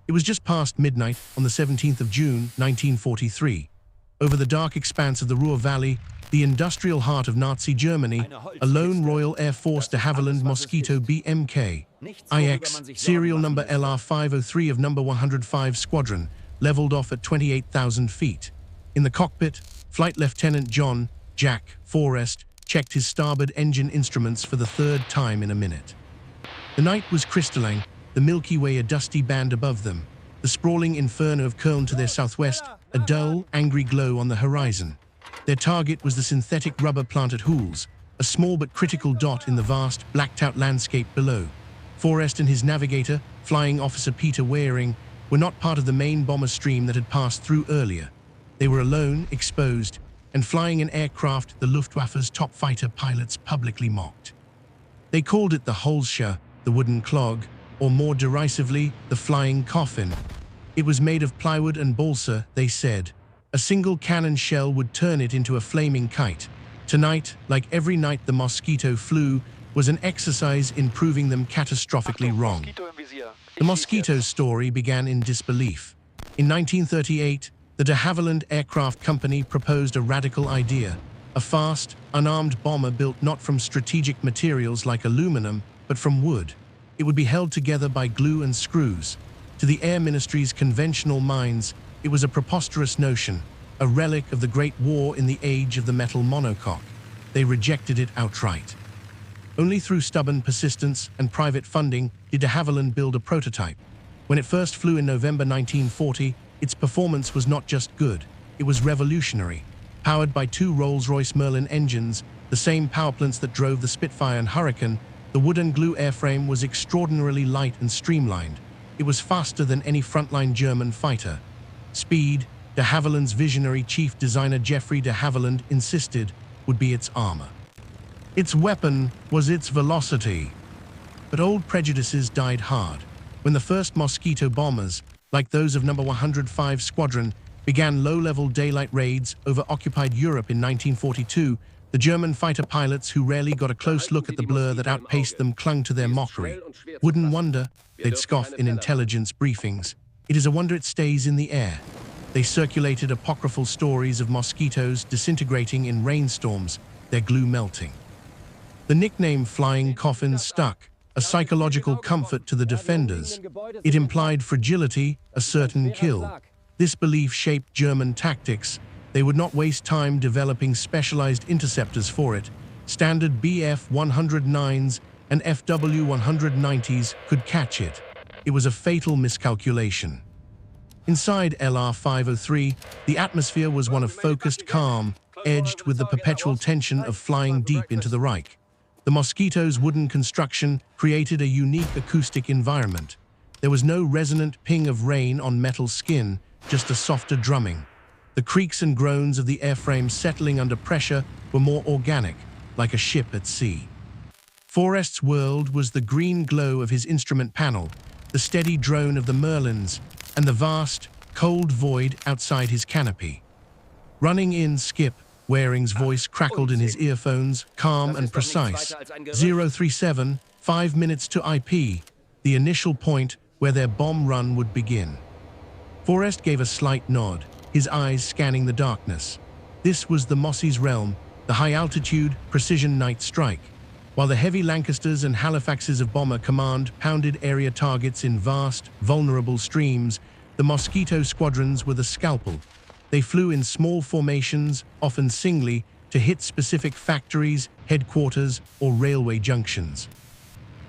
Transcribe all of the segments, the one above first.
It was just past midnight on the 17th of June, 1943. Over the dark expanse of the Ruhr Valley, the industrial heart of Nazi Germany, a lone Royal Air Force de Havilland Mosquito BMK, IX, serial number LR503 of number 105 Squadron, leveled off at 28,000 feet. In the cockpit, Flight Lieutenant John Jack Forrest checked his starboard engine instruments for the third time in a minute. The night was crystalline, the Milky Way a dusty band above them, the sprawling inferno of Köln to their southwest, a dull, angry glow on the horizon. Their target was the synthetic rubber plant at Hools, a small but critical dot in the vast, blacked-out landscape below. Forrest and his navigator, Flying Officer Peter Waring, were not part of the main bomber stream that had passed through earlier. They were alone, exposed, and flying an aircraft the Luftwaffe's top fighter pilots publicly mocked. They called it the Holzscher, the wooden clog, or more derisively, the flying coffin. It was made of plywood and balsa, they said. A single cannon shell would turn it into a flaming kite. Tonight, like every night the Mosquito flew, was an exercise in proving them catastrophically wrong. The Mosquito's story began in disbelief. In 1938, the de Havilland Aircraft Company proposed a radical idea, a fast, unarmed bomber built not from strategic materials like aluminum, but from wood. It would be held together by glue and screws. To the Air Ministry's conventional minds, it was a preposterous notion, a relic of the Great War in the age of the metal monocoque. They rejected it outright. Only through stubborn persistence and private funding did de Havilland build a prototype. When it first flew in November 1940, its performance was not just good, it was revolutionary. Powered by two Rolls-Royce Merlin engines, the same powerplants that drove the Spitfire and Hurricane, the wood and glue airframe was extraordinarily light and streamlined. It was faster than any frontline German fighter. Speed, de Havilland's visionary chief designer Geoffrey de Havilland insisted, would be its armor. Its weapon was its velocity. But old prejudices died hard. When the first Mosquito bombers, like those of number 105 Squadron, began low-level daylight raids over occupied Europe in 1942, the German fighter pilots who rarely got a close look at the blur that outpaced them clung to their mockery. Wouldn't wonder, they'd scoff in intelligence briefings. It is a wonder it stays in the air. They circulated apocryphal stories of mosquitoes disintegrating in rainstorms, their glue melting. The nickname Flying Coffin stuck, a psychological comfort to the defenders. It implied fragility, a certain kill. This belief shaped German tactics. They would not waste time developing specialized interceptors for it. Standard Bf-109s and FW-190s could catch it. It was a fatal miscalculation. Inside LR-503, the atmosphere was one of focused calm, edged with the perpetual tension of flying deep into the Reich. The Mosquito's wooden construction created a unique acoustic environment. There was no resonant ping of rain on metal skin, just a softer drumming. The creaks and groans of the airframe settling under pressure were more organic, like a ship at sea. Forrest's world was the green glow of his instrument panel, the steady drone of the Merlins, and the vast, cold void outside his canopy. Running in, Skip, Waring's voice crackled in his earphones, calm and precise. 037, 5 minutes to IP, the initial point where their bomb run would begin. Forrest gave a slight nod, his eyes scanning the darkness. This was the Mossie's realm, the high-altitude, precision night strike. While the heavy Lancasters and Halifaxes of Bomber Command pounded area targets in vast, vulnerable streams, the Mosquito squadrons were the scalpel. They flew in small formations, often singly, to hit specific factories, headquarters, or railway junctions.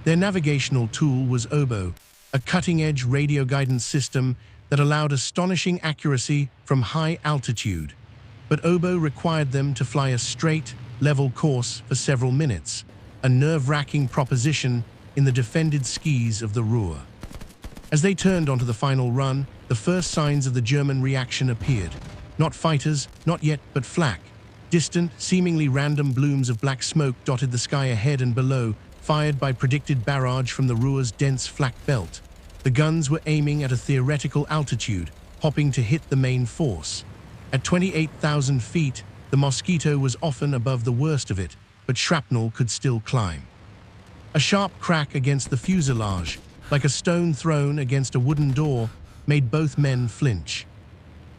Their navigational tool was Oboe, a cutting-edge radio guidance system that allowed astonishing accuracy from high altitude. But Oboe required them to fly a straight, level course for several minutes, a nerve-wracking proposition in the defended skis of the Ruhr. As they turned onto the final run, the first signs of the German reaction appeared. Not fighters, not yet, but flak. Distant, seemingly random blooms of black smoke dotted the sky ahead and below, fired by predicted barrage from the Ruhr's dense flak belt. The guns were aiming at a theoretical altitude, hopping to hit the main force. At 28,000 feet, the Mosquito was often above the worst of it, but shrapnel could still climb. A sharp crack against the fuselage, like a stone thrown against a wooden door, made both men flinch.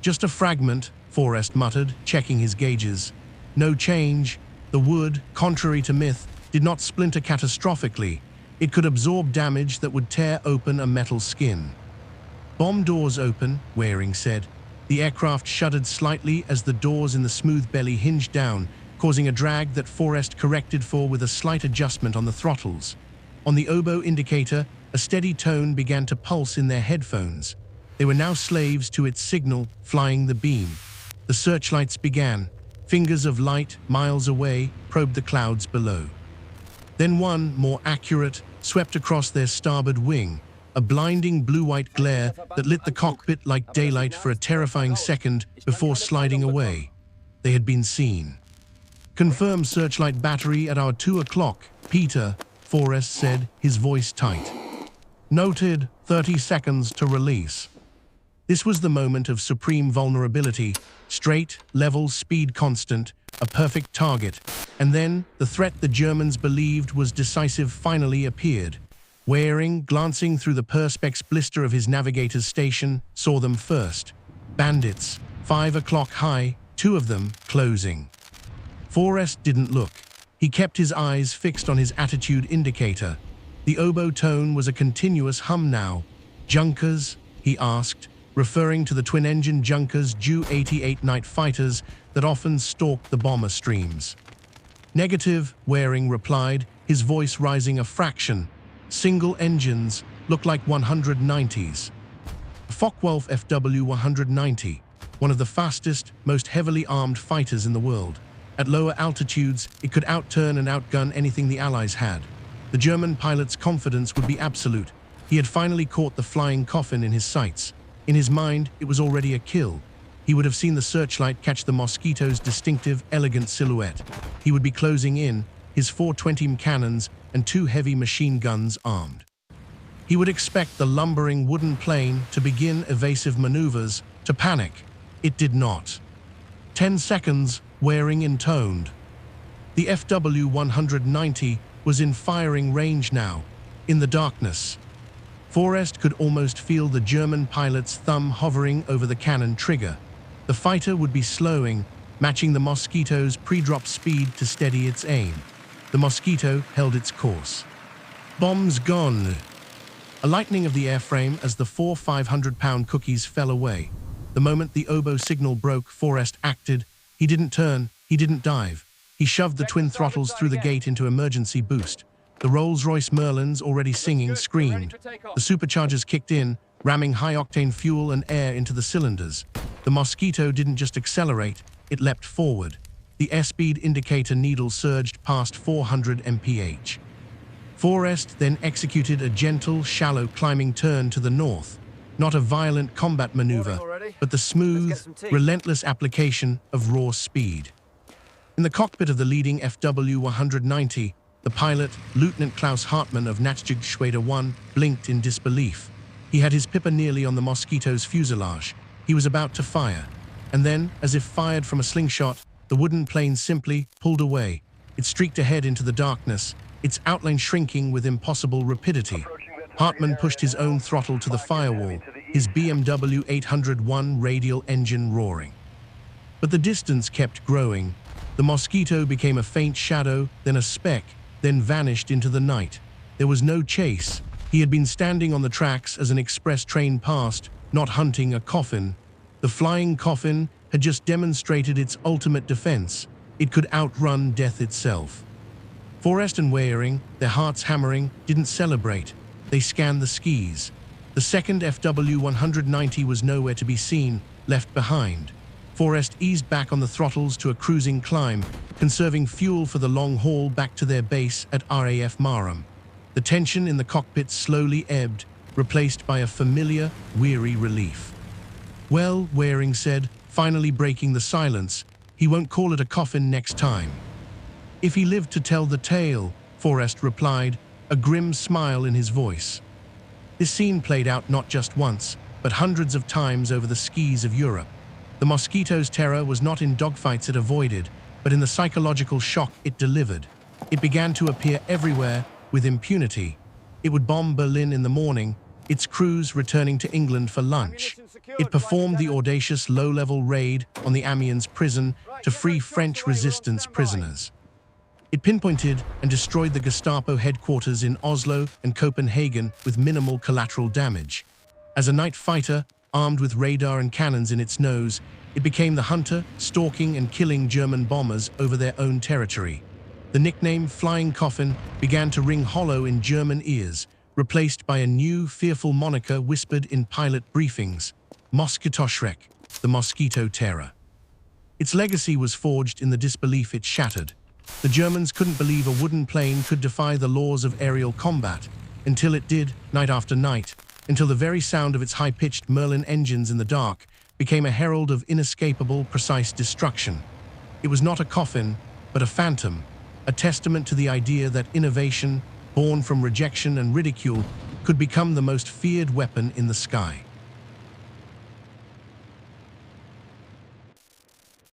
"Just a fragment," Forrest muttered, checking his gauges. "No change." The wood, contrary to myth, did not splinter catastrophically. It could absorb damage that would tear open a metal skin. "Bomb doors open," Waring said. The aircraft shuddered slightly as the doors in the smooth belly hinged down, causing a drag that Forrest corrected for with a slight adjustment on the throttles. On the oboe indicator, a steady tone began to pulse in their headphones. They were now slaves to its signal, flying the beam. The searchlights began. Fingers of light, miles away, probed the clouds below. Then one, more accurate, swept across their starboard wing, a blinding blue-white glare that lit the cockpit like daylight for a terrifying second before sliding away. They had been seen. "Confirm searchlight battery at our 2 o'clock, Peter," Forrest said, his voice tight. "Noted, 30 seconds to release." This was the moment of supreme vulnerability. Straight, level, speed constant, a perfect target. And then, the threat the Germans believed was decisive finally appeared. Waring, glancing through the perspex blister of his navigator's station, saw them first. Bandits, 5 o'clock high, 2 of them, closing. Forrest didn't look. He kept his eyes fixed on his attitude indicator. The oboe tone was a continuous hum now. "Junkers?" he asked, referring to the twin-engine Junkers Ju-88 night fighters that often stalked the bomber streams. "Negative," Waring replied, his voice rising a fraction. "Single engines, look like 190s. Focke-Wulf FW-190, one of the fastest, most heavily armed fighters in the world. At lower altitudes, it could outturn and outgun anything the Allies had. The German pilot's confidence would be absolute. He had finally caught the flying Coffin in his sights. In his mind, it was already a kill. He would have seen the searchlight catch the Mosquito's distinctive, elegant silhouette. He would be closing in, his 420 cannons and 2 heavy machine guns armed. He would expect the lumbering wooden plane to begin evasive maneuvers, to panic. It did not. 10 seconds, Waring intoned. The FW-190 was in firing range now, in the darkness. Forrest could almost feel the German pilot's thumb hovering over the cannon trigger. The fighter would be slowing, matching the Mosquito's pre-drop speed to steady its aim. The Mosquito held its course. "Bombs gone." A lightening of the airframe as the 4 500-pound cookies fell away. The moment the oboe signal broke, Forrest acted. He didn't turn, he didn't dive. He shoved the twin throttles through the gate into emergency boost. The Rolls-Royce Merlins, already singing, screamed. The superchargers kicked in, ramming high-octane fuel and air into the cylinders. The Mosquito didn't just accelerate, it leapt forward. The airspeed indicator needle surged past 400 mph. Forrest then executed a gentle, shallow climbing turn to the north. Not a violent combat maneuver, but the smooth, relentless application of raw speed. In the cockpit of the leading FW-190, the pilot, Lieutenant Klaus Hartmann of Nachtsichtschwede 1, blinked in disbelief. He had his Pipper nearly on the Mosquito's fuselage. He was about to fire. And then, as if fired from a slingshot, the wooden plane simply pulled away. It streaked ahead into the darkness, its outline shrinking with impossible rapidity. Hartmann pushed his own throttle to the firewall, his BMW 801 radial engine roaring. But the distance kept growing. The Mosquito became a faint shadow, then a speck, then vanished into the night. There was no chase. He had been standing on the tracks as an express train passed, not hunting a coffin. The flying Coffin had just demonstrated its ultimate defense. It could outrun death itself. Forrest and Waring, their hearts hammering, didn't celebrate. They scanned the skis. The second FW-190 was nowhere to be seen, left behind. Forrest eased back on the throttles to a cruising climb, conserving fuel for the long haul back to their base at RAF Marham. The tension in the cockpit slowly ebbed, replaced by a familiar, weary relief. "Well," Waring said, finally breaking the silence, "he won't call it a coffin next time." "If he lived to tell the tale," Forrest replied, a grim smile in his voice. This scene played out not just once, but hundreds of times over the skis of Europe. The Mosquito's terror was not in dogfights it avoided, but in the psychological shock it delivered. It began to appear everywhere with impunity. It would bomb Berlin in the morning, its crews returning to England for lunch. It performed the audacious low-level raid on the Amiens prison to free French resistance prisoners. It pinpointed and destroyed the Gestapo headquarters in Oslo and Copenhagen with minimal collateral damage. As a night fighter, armed with radar and cannons in its nose, it became the hunter, stalking and killing German bombers over their own territory. The nickname Flying Coffin began to ring hollow in German ears, replaced by a new, fearful moniker whispered in pilot briefings: Moskitoschreck, the Mosquito Terror. Its legacy was forged in the disbelief it shattered. The Germans couldn't believe a wooden plane could defy the laws of aerial combat, until it did, night after night, until the very sound of its high-pitched Merlin engines in the dark became a herald of inescapable, precise destruction. It was not a coffin, but a phantom, a testament to the idea that innovation, born from rejection and ridicule, could become the most feared weapon in the sky.